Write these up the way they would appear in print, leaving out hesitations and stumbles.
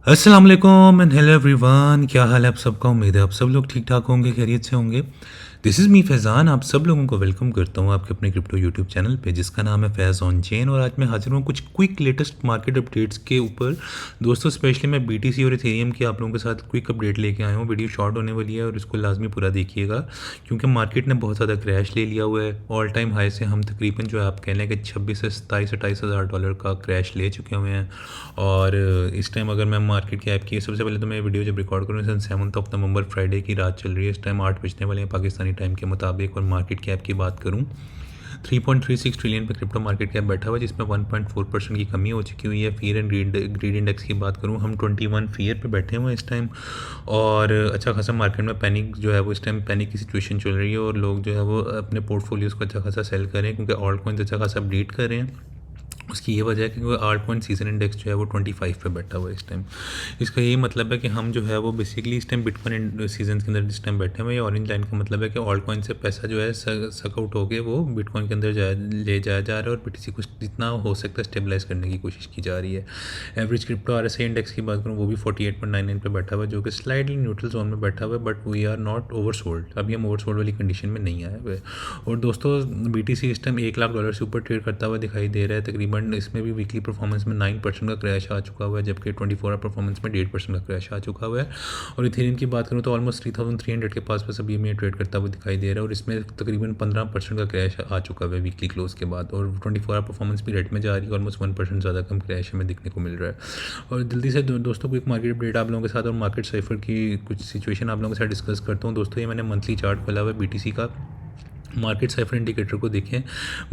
अस्सलाम वालेकुम and hello everyone, क्या हाल है आप सबका। उम्मीद है आप सब लोग ठीक ठाक होंगे, खैरियत से होंगे। दिस इज़ मी फैज़ान, आप सब लोगों को वेलकम करता हूँ आपके अपने क्रिप्टो यूट्यूब चैनल पे जिसका नाम है फैज़ ऑन चेन। और आज मैं हाजिर हूँ कुछ क्विक लेटेस्ट मार्केट अपडेट्स के ऊपर। दोस्तों स्पेशली मैं बीटीसी और इथेरियम की आप लोगों के साथ क्विक अपडेट लेके आया हूँ। वीडियो शॉर्ट होने वाली है और इसको लाजमी पूरा देखिएगा क्योंकि मार्केट ने बहुत ज़्यादा क्रैश ले लिया हुआ है। ऑल टाइम हाई से हम तकरीबन जो है आप कह लें कि 26 से 27-28 हज़ार डॉलर का क्रैश ले चुके हुए हैं। और इस टाइम अगर मैं मार्केट की ऐप की सबसे पहले तो मैं वीडियो जब रिकॉर्ड करूँ 7 नवंबर फ्राइडे की रात चल रही है। इस टाइम 8 बजने वाले हैं पाकिस्तानी टाइम के मुताबिक। और मार्केट कैप की बात करूँ 3.36 ट्रिलियन पे क्रिप्टो मार्केट कैप बैठा हुआ है जिसमें 1.4% की कमी हो चुकी हुई है। फियर एंड ग्रीड इंडेक्स की बात करूँ हम 21 फियर पे बैठे हुए हैं इस टाइम। और अच्छा खासा मार्केट में पैनिक जो है वो इस टाइम पैनिक की सिचुएशन चल रही है और लोग जो है वो अपने पोर्टफोलियोज़ को अच्छा खासा सेल कर रहे हैं क्योंकि ऑल्ट कॉइन्स अच्छा खासा अपडेट कर रहे हैं। उसकी ये वजह है कि वो 8 पॉइंट सीजन इंडेक्स जो है वो 25 पे बैठा हुआ है इस टाइम। इसका यही मतलब है कि हम जो है वो बेसिकली इस टाइम बिटकॉइन सीजन के अंदर इस टाइम बैठे हुए हैं। ऑरेंज लाइन का मतलब है कि ऑल कॉइन से पैसा जो है सक आउट होकर वो बिटकॉइन के अंदर ले जाया जा रहा है और बीटीसी को जितना हो सकता है स्टेबलाइज करने की कोशिश की जा रही है। एवरेज क्रिप्टो आरएसआई इंडेक्स की बात करूँ वो भी 48.99 पे बैठा हुआ है जो कि स्लाइडली न्यूट्रल जोन में बैठा हुआ है। But we are not oversold, अभी हम ओवर सोल्ड वाली कंडीशन में नहीं आए हुए। और दोस्तों बीटीसी इस टाइम $1 लाख से ऊपर ट्रेड करता हुआ दिखाई दे रहा है। तकरीबन इसमें भी वीकली परफॉर्मेंस में 9% का क्रैश आ चुका हुआ है जबकि 24 आवर परफॉर्मेंस में 1.5% का क्रैश आ चुका हुआ है। और इथेरियम की बात करूँ तो ऑलमोस्ट 3300 के पास अभी हमें ट्रेड करता हुआ दिखाई दे रहा है और इसमें तकरीबन 15% का क्रैश आ चुका हुआ है वीकली क्लोज के बाद। और 24 आवर परफॉर्मेंस भी रेड में जा रही है, ऑलमोस्ट 1% ज़्यादा कम क्रैश हमें दिखने को मिल रहा है। और जल्दी से दोस्तों को एक मार्केट अपडेट आप लोगों के साथ और मार्केट साइफर की कुछ सिचुएशन आप लोगों के साथ डिस्कस करता हूँ। दोस्तों ये मैंने मंथली चार्ट खोला हुआ है बीटीसी का। मार्केट साइफर इंडिकेटर को देखें,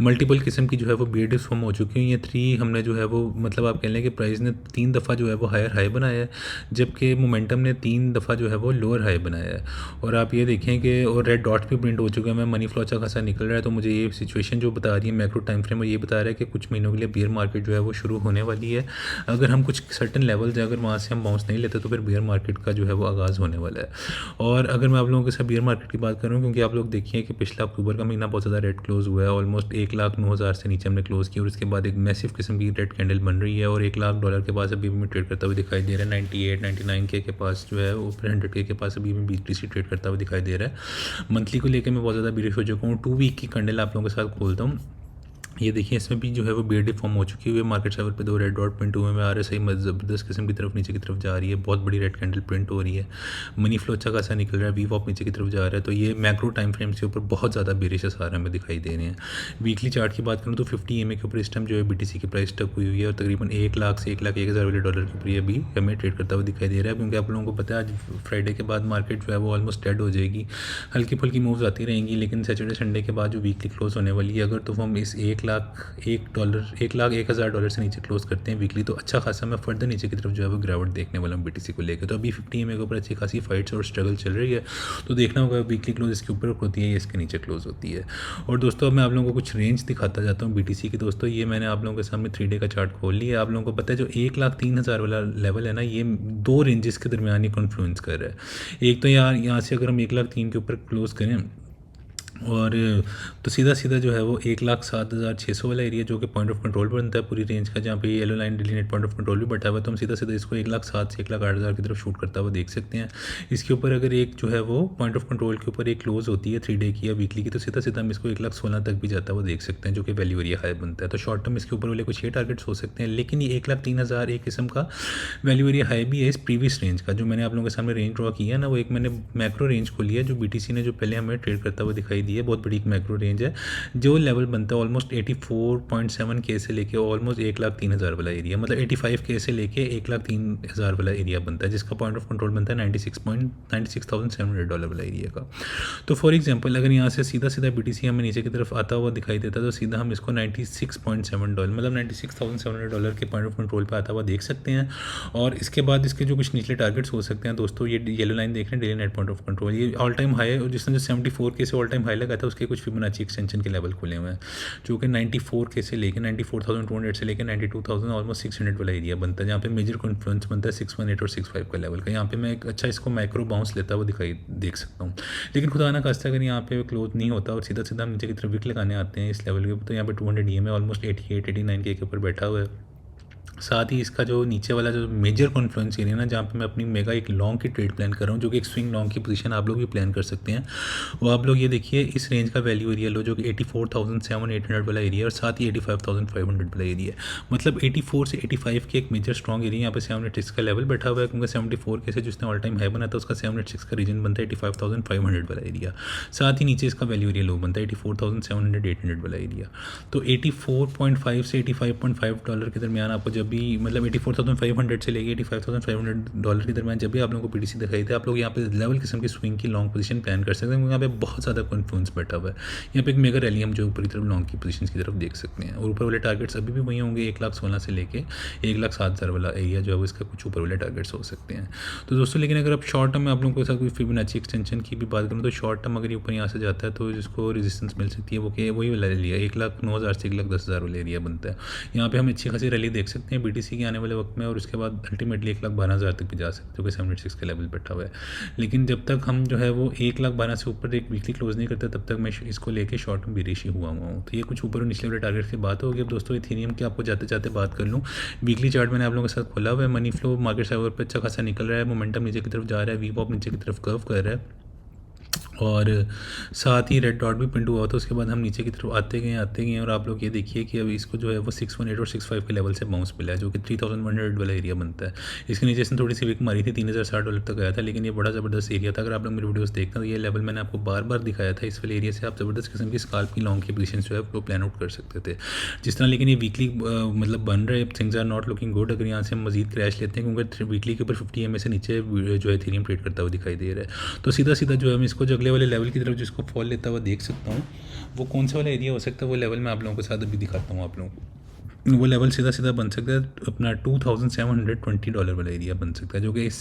मल्टीपल किस्म की जो है वो बीयरडिप्स फॉर्म हो चुकी हैं। ये 3 हमने जो है वो मतलब आप कह लें कि प्राइस ने 3 दफ़ा जो है वो हायर हाई बनाया है जबकि मोमेंटम ने 3 दफ़ा जो है वो लोअर हाई बनाया है। और आप ये देखें कि और रेड डॉट भी प्रिंट हो चुके हैं। मैं मनी फ्लो अच्छा खासा निकल रहा है तो मुझे ये सिचुएशन जो बता रही है मैक्रो टाइम फ्रेम और ये बता रहा है कि कुछ महीनों के लिए बियर मार्केट जो है वो शुरू होने वाली है। अगर हम कुछ सर्टन लेवल्स हैं अगर वहाँ से हम बाउंस नहीं लेते तो फिर बियर मार्केट का जो है वो आगाज़ होने वाला है। और अगर मैं आप लोगों के साथ बियर मार्केट की बात करूँ क्योंकि आप लोग देखिए कि पिछला अक्टूबर का महीना बहुत ज़्यादा रेड क्लोज हुआ है। ऑलमोस्ट 1,09,000 से नीचे हमने क्लोज किया और उसके बाद एक मैसिव किस्म की रेड कैंडल बन रही है और $1,00,000 के पास अभी हमें ट्रेड करता हुआ दिखाई दे रहा है। 98-99 के पास जो है ऊपर 100 के पास अभी हमें बीटीसी ट्रेड करता हुआ दिखाई दे रहा है। मंथली को लेकर मैं बहुत ज़्यादा बेरिश हो चुका हूँ। 2 वीक की कैंडल आप लोगों के साथ खोलता हूँ। ये देखिए इसमें भी जो है वो बीयरडिप फॉर्म हो चुकी हुई है। मार्केट साइवर पे 2 रेड डॉट प्रिंट हुए में आ रहे, सही ज़बरदस्त किस्म की तरफ नीचे की तरफ जा रही है। बहुत बड़ी रेड कैंडल प्रिंट हो रही है। मनी फ्लो अच्छा खासा निकल रहा है। वी वॉप नीचे की तरफ जा रहा है तो ये मैक्रो टाइम फ्रेम्स के ऊपर बहुत ज़्यादा बेरिश आसार हमें दिखाई दे रहे हैं। वीकली चार्ट की बात करूँ तो 50 EMA के ऊपर इस टाइम जो है बीटीसी की प्राइस टक हुई है और तकरीबन 1 लाख से 1,01,000 वाले डॉलर के ऊपर ये भी हमें ट्रेड करता हुआ दिखाई दे रहा है। क्योंकि आप लोगों को पता है आज फ्राइडे के बाद मार्केट जो है वो ऑलमोस्ट डेड हो जाएगी। हल्की फुल्की मूव्स आती रहेंगी लेकिन सैटरडे संडे के बाद जो वीकली क्लोज होने वाली है अगर तो हम इस $1,01,000 से नीचे क्लोज करते हैं वीकली तो अच्छा खासा मैं फर्दर नीचे की तरफ जो है वो गिरावट देखने वाला हूँ बीटीसी को लेकर। तो अभी 50 EMA के ऊपर अच्छी खासी फाइट्स और स्ट्रगल चल रही है तो देखना होगा वीकली क्लोज इसके ऊपर होती है या इसके नीचे क्लोज होती है। और दोस्तों अब मैं आप लोगों को कुछ रेंज दिखाता जाता हूँ बीटीसी की। दोस्तों ये मैंने आप लोगों के सामने 3 डे का चार्ट खोल लिया है। आप लोगों को पता है जो 1,03,000 वाला लेवल है ना ये 2 रेंजेस के दरमियान ही कॉन्फ्लुएंस कर रहा है। एक तो यार यहाँ से अगर हम 1,03,000 के ऊपर क्लोज करें और तो सीधा सीधा जो है वो 1,07,600 वाला एरिया जो कि पॉइंट ऑफ कंट्रोल पर बनता है पूरी रेंज का, जहाँ पे yellow line delineate point of control भी बैठा हुआ है। तो हम सीधा सीधा इसको 1,07,000 से 1,08,000 की तरफ शूट करता हुआ देख सकते हैं। इसके ऊपर अगर एक जो है वो पॉइंट ऑफ कंट्रोल के ऊपर एक क्लोज होती है 3 डे की या वीकली की तो सीधा सीधा हम इसको 1,16,000 तक भी जाता हुआ देख सकते हैं जो कि वैल्यू एरिया हाई बनता है। तो शॉर्ट टर्म इसके ऊपर वाले कुछ ये टारगेट्स हो सकते हैं लेकिन ये 1,03,000 एक किस्म का वैल्यू एरिया हाई भी है इस प्रीवियस रेंज का। जो मैंने आप लोगों के सामने रेंज ड्रॉ किया ना वो एक मैंने मैक्रो रेंज को लिया जो बीटीसी ने जो पहले हमें ट्रेड करता हुआ दिखाई दी है। बहुत बड़ी एक मैक्रो रेंज है जो लेवल बनता है ऑलमोस्ट 84.7 से लेके ऑलमोस्ट 1,03,000 वाला एरिया, मतलब 85 से लेके 1,03,000 वाला एरिया बनता है जिसका पॉइंट ऑफ कंट्रोल बनता है $96,700 वाला एरिया का। तो फॉर एग्जांपल अगर यहाँ से सीधा सीधा बीटीसी हमें नीचे की तरफ आता हुआ दिखाई देता तो सीधा हम इसको $96.7 मतलब $96,700 के पॉइंट ऑफ कंट्रोल पर आता हुआ देख सकते हैं। और इसके बाद इसके जो कुछ निचले टारगेट्स हो सकते हैं दोस्तों, ये येलो लाइन देख रहे हैं daily net point of control, ये ऑल टाइम हाई है और जिसने जो 74K से ऑल टाइम हाई लगा था उसके कुछ फिबोनाची एक्सटेंशन के लेवल खुले हुए हैं जो कि 94K से लेकर 94,200 से लेकर 92,000 ऑलमोस्ट 600 वाला एरिया बनता है जहाँ पे मेजर कॉन्फ्लुएंस बनता है 618 और 65 का लेवल का। यहाँ पे मैं एक अच्छा इसको माइक्रो बाउंस लेता हुआ देख सकता हूँ। लेकिन खुदा ना खास्ता अगर यहाँ पे क्लोज नहीं होता और सीधा सीधा हम नीचे की तरफ विक लगाने आते हैं इस लेवल के तो यहाँ पे 200 EMA ऑलमोस्ट 88-89K के ऊपर बैठा हुआ है साथ ही इसका जो नीचे वाला जो मेजर कॉन्फ्लुएंस एरिया ना, जहाँ पे मैं अपनी मेगा एक लॉन्ग की ट्रेड प्लान कर रहा हूँ, जो कि एक स्विंग लॉन्ग की पोजीशन आप लोग भी प्लान कर सकते हैं। वो आप लोग ये देखिए, इस रेंज का वैल्यू एरिया लो, जो कि 84,700 वाला एरिया है, और साथ ही 85,500 वाला एरिया है। मतलब 84 से 85 के एक मेजर स्ट्रॉन्ग एरिया यहाँ पे 786 का लेवल बैठा हुआ है, क्योंकि 74 के से जिसने ऑल टाइम हाई बना था उसका 786 का रीजन बनता है 85,500 वाला एरिया। साथ ही नीचे इसका वैल्यू एरिया लो बनता है 84,700 800 वाला एरिया। तो 84.5 से $85.5 के दरमियान आपको जब भी, मतलब 84,500 से लेके $85,500 के दरमियान जब भी आप लोगों को पीटीसी दिखाई दे, आप लोग यहाँ पे लेवल किस्म की स्विंग की लॉन्ग पोजीशन प्लान कर सकते हैं, क्योंकि यहाँ पे बहुत ज़्यादा कॉन्फ्लुएंस बैठा हुआ है। यहाँ पे एक मेगा रैली हम जो ऊपरी तरफ लॉन्ग की पोजीशन की तरफ देख सकते हैं, और ऊपर वाले टारगेट्स अभी भी वही होंगे 1,16,000 से लेके 1,07,000 वाला एरिया जो है वो इसका कुछ ऊपर वाले टारगेट्स हो सकते हैं। तो दोस्तों, लेकिन अगर आप शॉर्ट टर्म में आप लोगों के साथ कोई फिबोनाची एक्सटेंशन की भी बात करूँ, तो शॉर्ट टर्म अगर ये ऊपर यहाँ से जाता है तो जिसको रेजिस्टेंस मिल सकती है वो कि वही वाला एरिया 1,09,000 से 1,10,000 वाला एरिया बनता है। यहाँ पे हम अच्छी खासी रैली देख सकते हैं बीटीसी के आने वाले वक्त में, और उसके बाद अल्टीमेटली 1,12,000 तक भी जा सकते हैं, जो कि 76 का लेवल बैठा हुआ है। लेकिन जब तक हम जो है वो 1,12,000 से ऊपर एक वीकली क्लोज नहीं करते, तब तक मैं इसको लेके शॉर्ट टर्म बेरिश ही हुआ हूँ। तो ये कुछ ऊपर और निचले वाले टारगेट की बात होगी। अब दोस्तों, इथेरियम की आपको जाते जाते बात कर लूँ। वीकली चार्ट मैंने आप लोगों के साथ खोला हुआ है। मनी फ्लो मार्केट साइवर पर अच्छा खासा निकल रहा है, मोमेंटम नीचे की तरफ जा रहा है, वीवॉप नीचे की तरफ कर्व कर रहा है, और साथ ही रेड डॉट भी प्रिंट हुआ था। उसके बाद हम नीचे की तरफ आते गए, और आप लोग ये देखिए कि अब इसको जो है वो 618 और 65 के लेवल से बाउंस मिला है, जो कि 3,100 वाला एरिया बनता है। इसके नीचे इसने थोड़ी सी वीक मारी थी, $3,060 तक आया था, लेकिन ये बड़ा ज़बरदस्त एरिया था। अगर आप लोग मेरे वीडियोस देखते हैं तो ये लेवल मैंने आपको बार बार दिखाया था। इस वाले एरिया से आप ज़बरदस्त किस्म की स्काल्प की लॉन्ग की पोजीशन जो है वो प्लान आउट कर सकते थे जिस तरह। लेकिन ये वीकली मतलब बन रहे, things are not looking good. अगर यहाँ से हम मजीद क्रैश लेते हैं, क्योंकि वीकली के ऊपर 50 EMA से नीचे जो है इथेरियम ट्रेड करता हुआ दिखाई दे रहा है, तो सीधा सीधा जो है हम इसको अगले वाले लेवल की तरफ जिसको फॉल लेता हुआ देख सकता हूँ। वो कौन सा वाला एरिया हो सकता है, वो लेवल मैं आप लोगों के साथ अभी दिखाता हूँ आप लोगों को। वो लेवल सीधा सीधा बन सकता है अपना $2,720 वाला एरिया बन सकता है, जो कि इस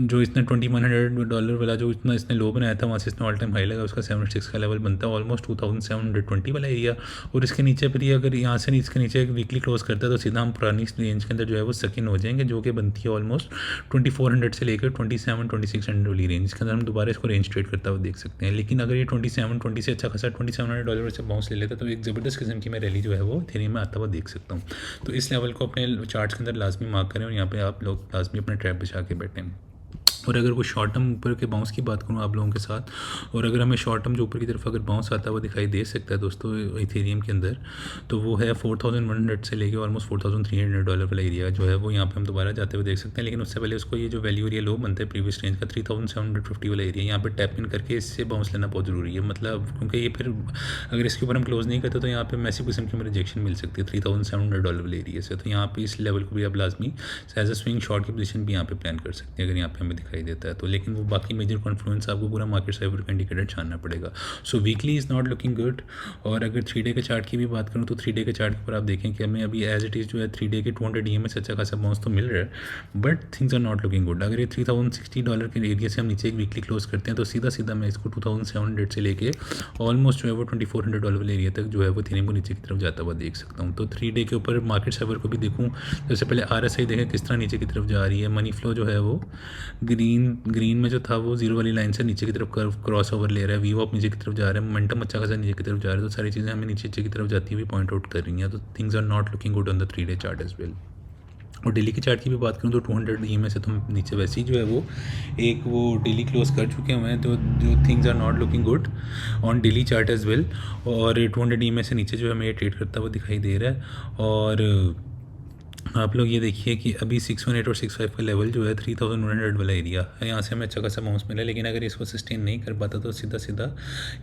जो इसने $2,100 वाला जो इतना इसने लो बनाया था, वहाँ से इसने ऑल टाइम हाई लगा, उसका 76 का लेवल बनता है ऑलमोस्ट 2,720 वाला एरिया। और इसके नीचे फिर ये अगर यहाँ से इसके नीचे वीकली क्लोज करता है तो सीधा हम पुरानी रेंज के अंदर जो है वो सकिन हो जाएंगे, जो कि बनती है ऑलमोस्ट 2,400 से लेकर 27-2600 वाली रेंज के अंदर हम दोबारा इसको रेंज ट्रेड करता हुआ देख सकते हैं। लेकिन अगर ये 27-20 से अच्छा खासा $2,700 से बाउंस ले लेता तो एक ज़बरदस्त किस्म की मैं रैली जो है वो इथेरियम में आता हुआ देख सकता हूँ। तो इस लेवल को अपने चार्ट्स के अंदर लाजमी मार्क करें, और यहाँ पे आप लोग लाजमी अपना ट्रैप बिछा के बैठें। और अगर कोई शॉर्ट टर्म ऊपर के बाउंस की बात करूँ आप लोगों के साथ, और अगर हमें शॉर्ट टर्म जो ऊपर की तरफ अगर बाउंस आता हुआ दिखाई दे सकता है दोस्तों इथेरियम के अंदर, तो वो है 4,100 से लेके ऑलमोस्ट $4,300 वाला एरिया जो है वो यहाँ पे हम दोबारा जाते हुए देख सकते हैं। लेकिन उससे पहले उसको ये जो वैल्यू एरिया लो बनता है प्रीवियस रेंज का 3,750 वाला एरिया, यहाँ पर टैप इन करके इससे बाउंस लेना बहुत ज़रूरी है। मतलब क्योंकि ये फिर अगर इसके ऊपर हम क्लोज नहीं करते तो यहाँ पे मैसिव किस्म की रिजेक्शन मिल सकती है $3,700 वाले एरिया से। तो यहाँ पे इस लेवल को भी आप लाजमी एज अ स्विंग शॉर्ट की पोजीशन भी यहाँ पे प्लान कर सकते हैं अगर यहाँ पे हमें दिखाई देता है तो। लेकिन वो बाकी मेजर कॉन्फ्लुएंस आपको पूरा मार्केट साइबर का इंडिकेटर छानना पड़ेगा। सो weekly is not looking good. और अगर 3 डे के चार्ट की भी बात करूँ तो 3 डे के चार्ट पर आप देखें कि हमें अभी एज इट इज़ जो है 3 डे के 200 EMA से अच्छा खासा बाउंस तो मिल रहा है, but things are not looking good. अगर ये $3,060 के एरिया से हम नीचे एक वीकली क्लोज करते हैं तो सीधा सीधा मैं इसको 2,700 से लेके ऑलमोस्ट जो है वो $2,400 वाले एरिया तक जो है वो इथेरियम को नीचे की तरफ जाता हुआ देख सकता हूँ। तो 3 डे के ऊपर मार्केट साइबर को भी देखूँ, जैसे पहले RSI देखें किस तरह नीचे की तरफ जा रही है। मनी फ्लो जो है वो ग्रीन में जो था वो जीरो वाली लाइन से नीचे की तरफ क्रॉस ओवर ले रहा है, वीवॉप नीचे की तरफ जा रहा है, मोमेंटम अच्छा खासा नीचे की तरफ जा रहा है। तो सारी चीज़ें हमें नीचे की तरफ जाती हुई पॉइंट आउट कर रही हैं। तो things are not looking good on the 3 day chart as well. और डेली के चार्ट की भी बात करूँ तो 200 EMA से तो नीचे वैसे ही जो है वो डेली क्लोज कर चुके हुए हैं। तो जो things are not looking good on daily chart as well. और 200 EMA से नीचे जो है हमें ये ट्रेड करता हुआ दिखाई दे रहा है। और आप लोग ये देखिए कि अभी 618 और 65 का लेवल जो है 3,100 वाला एरिया है, यहाँ से हमें अच्छा खासा बाउंस मिला। लेकिन अगर इसको सस्टेन नहीं कर पाता तो सीधा सीधा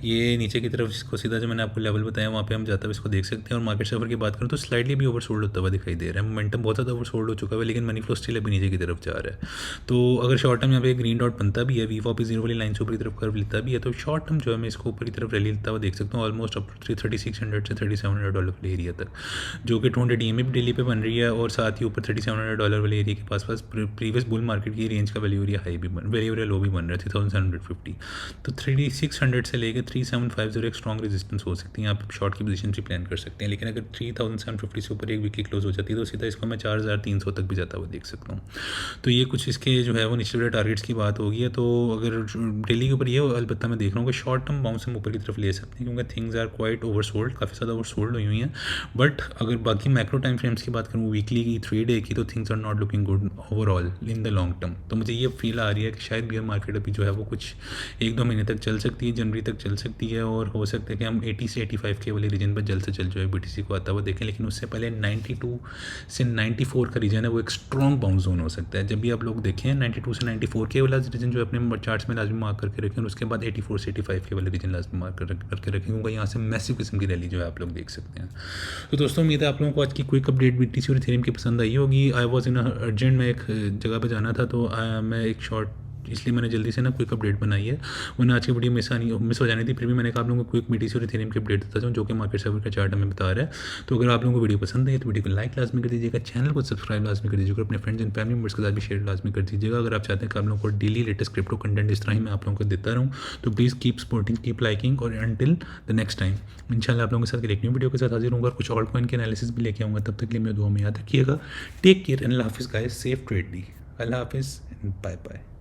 ये नीचे की तरफ इसको सीधा जो मैंने आपको लेवल बताया वहाँ पे हम जाते हुए इसको देख सकते हैं। और मार्केट सेवर की बात करूँ तो स्लाइडली भी ओवरसोल्ड होता हुआ दिखाई दे रहा है। मोमेंटम बहुत ज़्यादा ओवरसोल्ड हो चुका है, लेकिन मनी फ्लो स्टिल अभी नीचे की तरफ जा रहा है। तो अगर शॉर्ट टर्म यहाँ पे ग्रीन डॉट बनता भी है, वीवॉप जीरो वाली लाइन से ऊपरी तरफ कर्व लेता भी है, तो शॉर्ट टर्म जो है मैं इसको ऊपरी तरफ रैली लेता हुआ देख सकता हूँ ऑलमोस्ट अप टू $3,600 से $3,700 वाले एरिया तक, जो कि 200 EMA भी डेली पे बन रही है। और साथ ही ऊपर $3,700 वाले एरिया के पास प्रीवियस बुल मार्केट की रेंज का वैल्यू एरिया हाई भी वैल्यू एरिया लो भी बन रहा है 3,750। तो 3,600 से लेकर 3,750 एक स्ट्रॉन्ग रेजिस्टेंस हो सकती है। आप शॉर्ट की पोजीशन भी प्लान कर सकते हैं। लेकिन अगर 3,750 से ऊपर एक वीकली क्लोज हो जाती है तो सीधा इसको मैं 4,300 तक भी जाता हुआ देख सकता हूँ। तो ये कुछ इसके जो है वो निचले वाले टारगेट्स की बात होगी है। तो अगर डेली के ऊपर ये अलबत्ता मैं देख रहा हूँ कि शॉर्ट टर्म बाउंस हम ऊपर की तरफ ले सकते हैं, क्योंकि थिंग्स आर क्वाइट ओवरसोल्ड, काफ़ी ज़्यादा ओवरसोल्ड हुई हुई हैं। बट अगर बाकी मैक्रो टाइम फ्रेम्स की बात करूँ, वीकली वीकली की 3 डे की, तो things are not looking good overall in the long term. तो मुझे ये फील आ रही है कि शायद बियर मार्केट अभी जो है वो कुछ 1-2 महीने तक चल सकती है, जनवरी तक चल सकती है, और हो सकता है कि हम 80 से 85 के वाले रीजन पर जल्द से जल्द जो है BTC को आता हुआ देखें। लेकिन उससे पहले 92 से 94 का रीजन है वो एक स्ट्रॉन्ग बाउंस जोन हो सकता है। जब भी आप लोग देखें 92 से 94 के वाला रीजन जो अपने चार्ट्स में लाजमी मार्क करके रखें, और उसके बाद 84 से 85 के वाले रीजन लाजमी मार्क करके रखें, क्योंकि यहाँ से मैसिव किस्म की रैली जो है आप लोग देख सकते हैं। तो दोस्तों उम्मीद है आप लोगों को आज की क्विक अपडेट BTC और इथेरियम की पसंद आई होगी। आई वॉज इन अर्जेंट, में एक जगह पर जाना था, तो मैं एक शॉर्ट, इसलिए मैंने जल्दी से ना क्विक अपडेट बनाई है, वरना आज की वीडियो मिस हो जानी थी। फिर भी मैंने कहा आप लोगों को क्विक BTC और इथेरियम की अपडेट देता हूँ, जो कि मार्केट सर्वर का चार्ट हमें बता रहा है। तो अगर आप लोगों को वीडियो पसंद है तो वीडियो को लाइक लाजमी कर दीजिएगा, चैनल को सब्सक्राइब लाजमी कर दीजिएगा, अपने फ्रेंड्स एंड फैमिली मेम्बर्स के साथ भी शेयर लाजमी कर दीजिएगा। अगर आप चाहते हैं कि आप लोगों को डेली लेटेस्ट क्रिप्टो कंटेंट इस तरह ही मैं आप लोगों को देता रहूँ, तो please keep supporting, keep liking, और अंटिल द नेक्स्ट टाइम इंशाल्लाह आप लोगों के साथ एक न्यू वीडियो के साथ हाजिर होऊंगा, और कुछ ऑल्ट कॉइन के एनालिसिस भी लेके आऊँगा। तब तक के लिए मेरे दुआ में याद रखिएगा। टेक केयर, अल्लाह हाफिज़ गाइस, सेफ ट्रेड डी, अल्लाह हाफिज़, बाय बाय।